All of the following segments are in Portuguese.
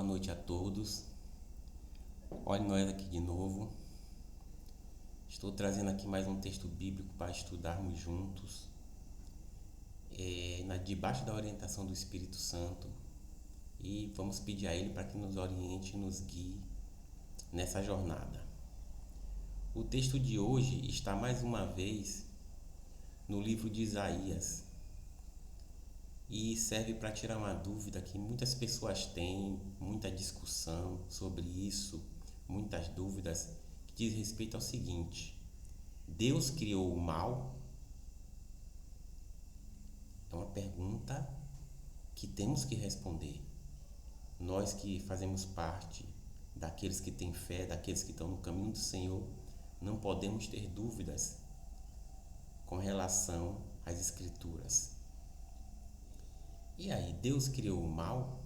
noite a todos. Olha nós aqui de novo. Estou trazendo aqui mais um texto bíblico para estudarmos juntos, debaixo da orientação do Espírito Santo, e vamos pedir a Ele para que nos oriente e nos guie nessa jornada. O texto de hoje está mais uma vez no livro de Isaías e serve para tirar uma dúvida que muitas pessoas têm, muita discussão sobre isso, muitas dúvidas, que diz respeito ao seguinte: Deus criou o mal? É uma pergunta que temos que responder. Nós que fazemos parte daqueles que têm fé, daqueles que estão no caminho do Senhor, não podemos ter dúvidas com relação às Escrituras. E aí, Deus criou o mal?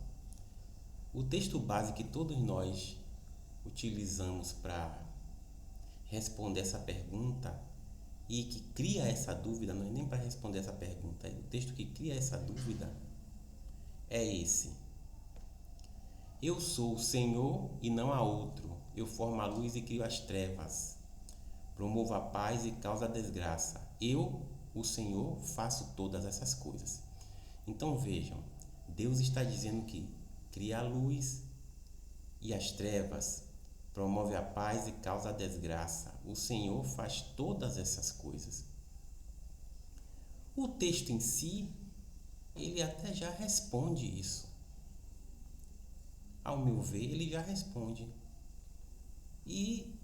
O texto base que todos nós utilizamos para responder essa pergunta e que cria essa dúvida, não é nem para responder essa pergunta, o texto que cria essa dúvida é esse: Eu sou o Senhor e não há outro, eu formo a luz e crio as trevas, promovo a paz e causo a desgraça, eu, o Senhor, faço todas essas coisas. Então vejam, Deus está dizendo que cria a luz e as trevas, promove a paz e causa a desgraça. O Senhor faz todas essas coisas. O texto em si, ele até já responde isso. Ao meu ver, ele já responde. E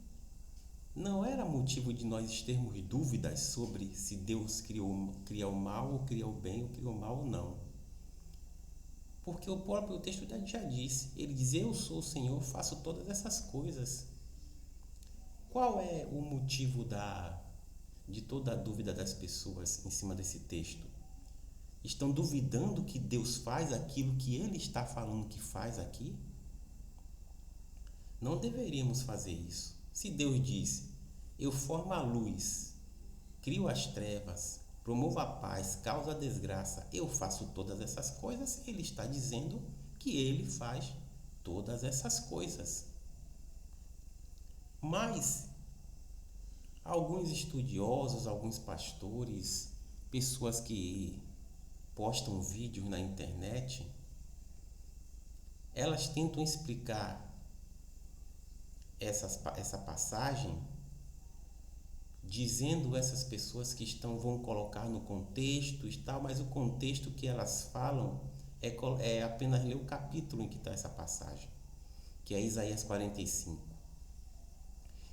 não era motivo de nós termos dúvidas sobre se Deus cria o mal, ou cria o bem, ou cria o mal ou não. Porque o próprio texto já disse. Ele diz: Eu sou o Senhor, faço todas essas coisas. Qual é o motivo de toda a dúvida das pessoas em cima desse texto? Estão duvidando que Deus faz aquilo que Ele está falando que faz aqui? Não deveríamos fazer isso. Se Deus diz: Eu formo a luz, crio as trevas, promovo a paz, causo a desgraça, eu faço todas essas coisas, Ele está dizendo que Ele faz todas essas coisas. Mas alguns estudiosos, alguns pastores, pessoas que postam vídeos na internet, elas tentam explicar essa passagem, dizendo essas pessoas que vão colocar no contexto e tal, mas o contexto que elas falam é apenas ler o capítulo em que está essa passagem, que é Isaías 45.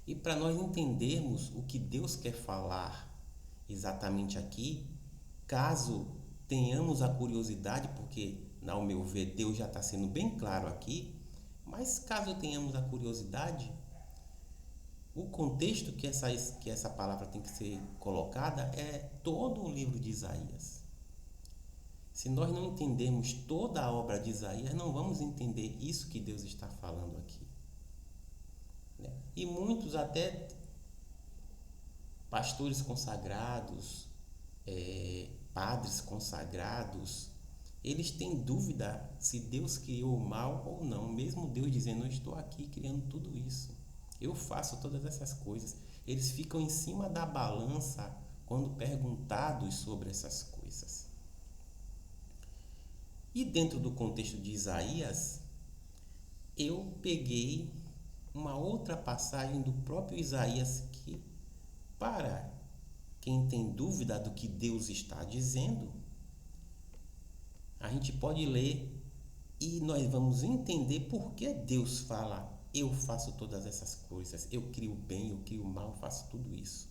E para nós entendermos o que Deus quer falar exatamente aqui, caso tenhamos a curiosidade, porque, ao meu ver, Deus já está sendo bem claro aqui, mas caso tenhamos a curiosidade, o contexto que essa palavra tem que ser colocada é todo o livro de Isaías. Se nós não entendermos toda a obra de Isaías, não vamos entender isso que Deus está falando aqui. E muitos, até pastores consagrados, padres consagrados, eles têm dúvida se Deus criou o mal ou não, mesmo Deus dizendo: Eu estou aqui criando tudo isso, eu faço todas essas coisas. Eles ficam em cima da balança quando perguntados sobre essas coisas. E dentro do contexto de Isaías, eu peguei uma outra passagem do próprio Isaías que, para quem tem dúvida do que Deus está dizendo, a gente pode ler e nós vamos entender por que Deus fala: Eu faço todas essas coisas, eu crio o bem, eu crio o mal, eu faço tudo isso.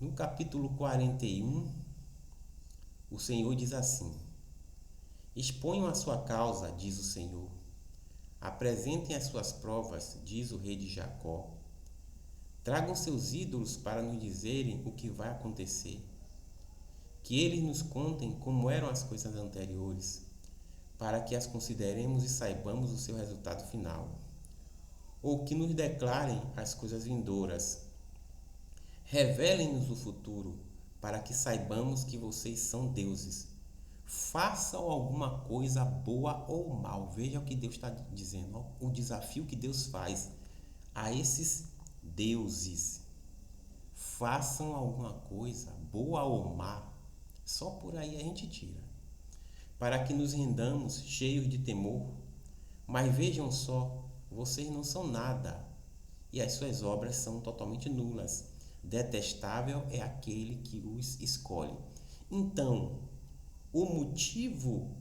No capítulo 41, o Senhor diz assim: Exponham a sua causa, diz o Senhor. Apresentem as suas provas, diz o rei de Jacó. Tragam seus ídolos para nos dizerem o que vai acontecer. Que eles nos contem como eram as coisas anteriores, para que as consideremos e saibamos o seu resultado final. Ou que nos declarem as coisas vindouras. Revelem-nos o futuro, para que saibamos que vocês são deuses. façam alguma coisa boa ou mal. Veja o que Deus está dizendo, ó, o desafio que Deus faz a esses deuses. Façam alguma coisa, boa ou má. Só por aí a gente tira. Para que nos rendamos cheios de temor. Mas vejam só, vocês não são nada e as suas obras são totalmente nulas. Detestável é aquele que os escolhe. Então, o motivo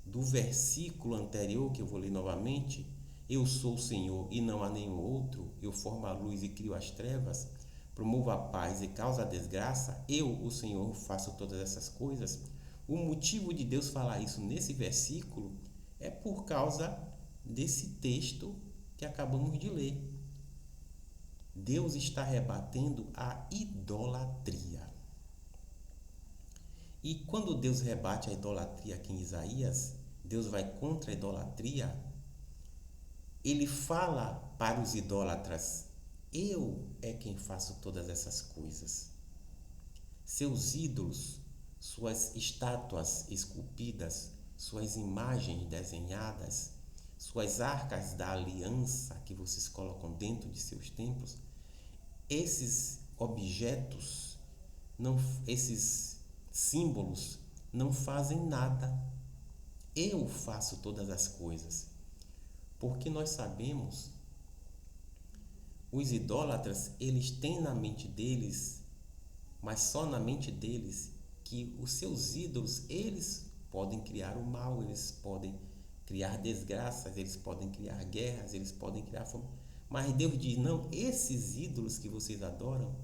do versículo anterior, que eu vou ler novamente, eu sou o Senhor e não há nenhum outro, eu formo a luz e crio as trevas, promovo a paz e causo a desgraça, eu, o Senhor, faço todas essas coisas. O motivo de Deus falar isso nesse versículo é por causa desse texto que acabamos de ler. Deus está rebatendo a idolatria. E quando Deus rebate a idolatria aqui em Isaías, Deus vai contra a idolatria, ele fala para os idólatras: eu é quem faço todas essas coisas. Seus ídolos, suas estátuas esculpidas, suas imagens desenhadas, suas arcas da aliança que vocês colocam dentro de seus templos, esses objetos, não, esses símbolos não fazem nada. Eu faço todas as coisas. Porque nós sabemos, os idólatras, eles têm na mente deles, mas só na mente deles, que os seus ídolos, eles podem criar o mal, eles podem criar desgraças, eles podem criar guerras, eles podem criar fome. Mas Deus diz: não, esses ídolos que vocês adoram,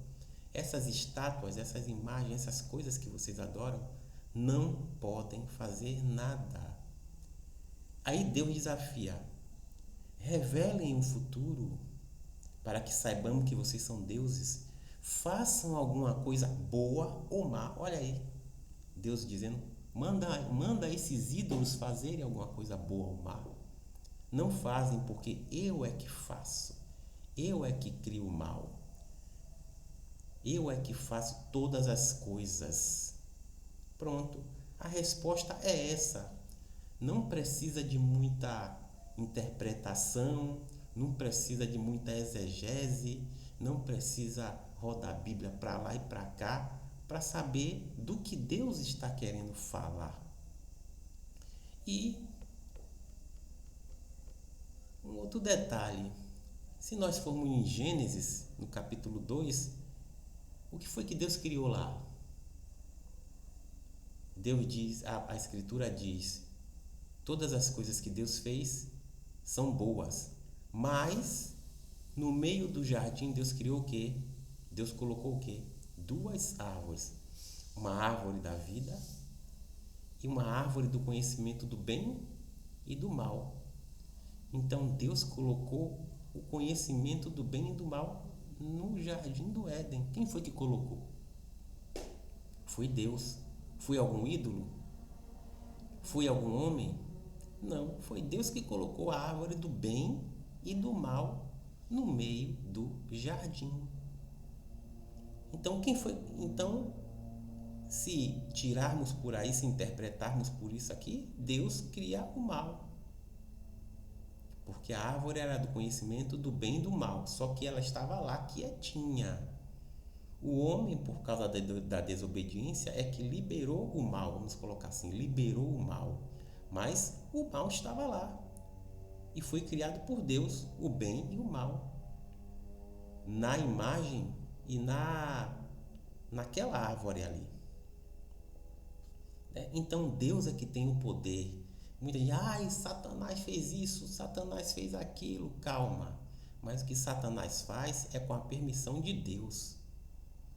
essas estátuas, essas imagens, essas coisas que vocês adoram, não podem fazer nada. Aí Deus desafia: revelem o futuro para que saibamos que vocês são deuses. Façam alguma coisa boa ou má. Olha aí, Deus dizendo: manda esses ídolos fazerem alguma coisa boa ou má. Não fazem porque eu é que faço. Eu é que crio o mal. Eu é que faço todas as coisas. Pronto. A resposta é essa. Não precisa de muita interpretação, não precisa de muita exegese, não precisa rodar a Bíblia para lá e para cá para saber do que Deus está querendo falar. E um outro detalhe, se nós formos em Gênesis, no capítulo 2, o que foi que Deus criou lá? Deus diz, a Escritura diz: todas as coisas que Deus fez são boas, mas no meio do jardim Deus criou o quê? Deus colocou o quê? Duas árvores, uma árvore da vida e uma árvore do conhecimento do bem e do mal. Então Deus colocou o conhecimento do bem e do mal no jardim do Éden. Quem foi que colocou? Foi Deus. Foi algum ídolo? Foi algum homem? Não, foi Deus que colocou a árvore do bem e do mal no meio do jardim. Então, quem foi? Então, se tirarmos por aí, se interpretarmos por isso aqui, Deus cria o mal. Porque a árvore era do conhecimento do bem e do mal, só que ela estava lá quietinha. O homem, por causa da desobediência, é que liberou o mal, vamos colocar assim, liberou o mal. Mas o mal estava lá. E foi criado por Deus, o bem e o mal. Na imagem e naquela árvore ali. Então Deus é que tem o poder. Muita gente, Satanás fez isso, Satanás fez aquilo. Calma. Mas o que Satanás faz é com a permissão de Deus.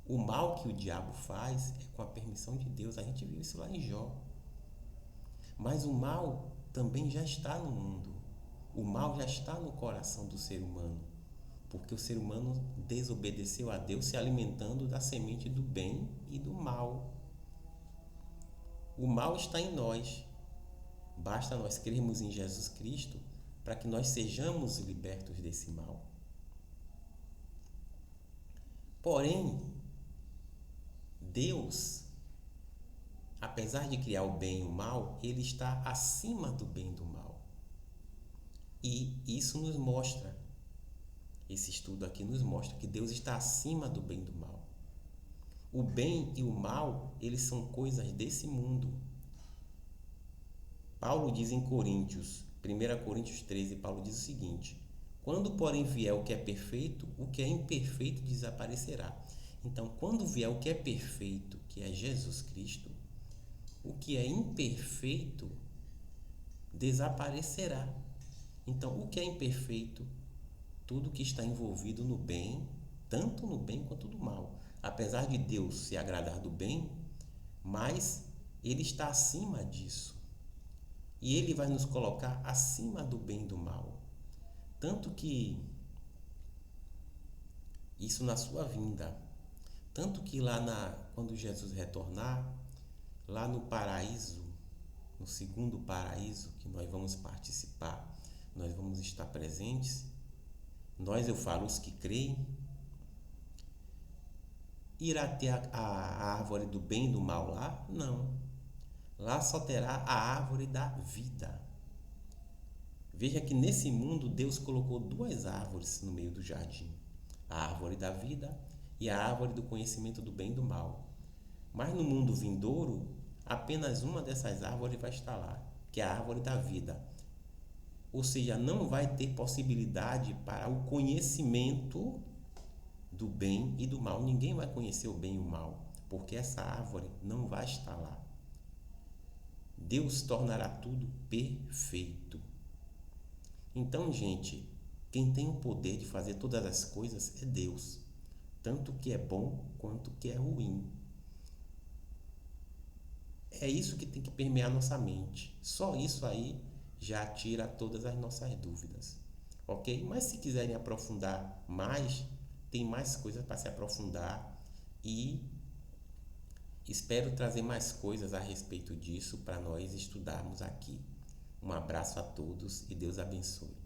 O mal que o diabo faz é com a permissão de Deus. A gente viu isso lá em Jó. Mas o mal também já está no mundo. O mal já está no coração do ser humano. Porque o ser humano desobedeceu a Deus, se alimentando da semente do bem e do mal. O mal está em nós. Basta nós crermos em Jesus Cristo para que nós sejamos libertos desse mal. Porém, Deus, apesar de criar o bem e o mal, ele está acima do bem e do mal. E isso nos mostra, esse estudo aqui nos mostra que Deus está acima do bem e do mal. O bem e o mal, eles são coisas desse mundo. Paulo diz em Coríntios, 1 Coríntios 13, Paulo diz o seguinte: quando, porém, vier o que é perfeito, o que é imperfeito desaparecerá. Então, quando vier o que é perfeito, que é Jesus Cristo, o que é imperfeito desaparecerá. Então, o que é imperfeito? Tudo que está envolvido no bem, tanto no bem quanto no mal. Apesar de Deus se agradar do bem, mas Ele está acima disso. E Ele vai nos colocar acima do bem e do mal. Tanto que, isso na sua vinda, tanto que quando Jesus retornar, lá no paraíso, no segundo paraíso, que nós vamos participar, nós vamos estar presentes, nós, eu falo, os que creem, irá ter a árvore do bem e do mal lá? Não. Lá só terá a árvore da vida. Veja que nesse mundo Deus colocou duas árvores no meio do jardim: a árvore da vida e a árvore do conhecimento do bem e do mal. Mas no mundo vindouro, apenas uma dessas árvores vai estar lá, que é a árvore da vida. Ou seja, não vai ter possibilidade para o conhecimento do bem e do mal. Ninguém vai conhecer o bem e o mal, porque essa árvore não vai estar lá. Deus tornará tudo perfeito. Então, gente, quem tem o poder de fazer todas as coisas é Deus, tanto que é bom quanto que é ruim. É isso que tem que permear nossa mente. Só isso aí já tira todas as nossas dúvidas, ok? Mas se quiserem aprofundar mais, tem mais coisas para se aprofundar e espero trazer mais coisas a respeito disso para nós estudarmos aqui. Um abraço a todos e Deus abençoe.